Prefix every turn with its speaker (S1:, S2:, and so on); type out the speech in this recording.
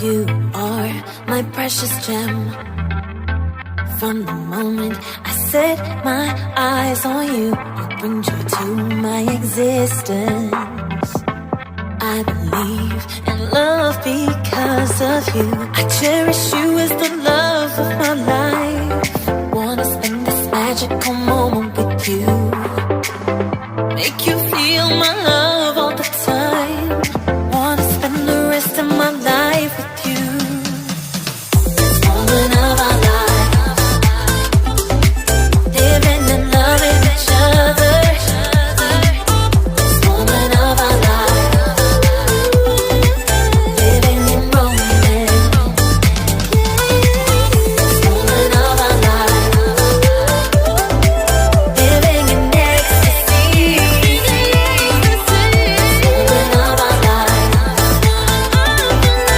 S1: You are my precious gem. From the moment I set my eyes on you, you bring joy to my existence. I believe in love because of you. I cherish you as the love of my life. Wanna spend this magical moment with you. Make you feel my love all the time. Wanna spend the rest of my life with you.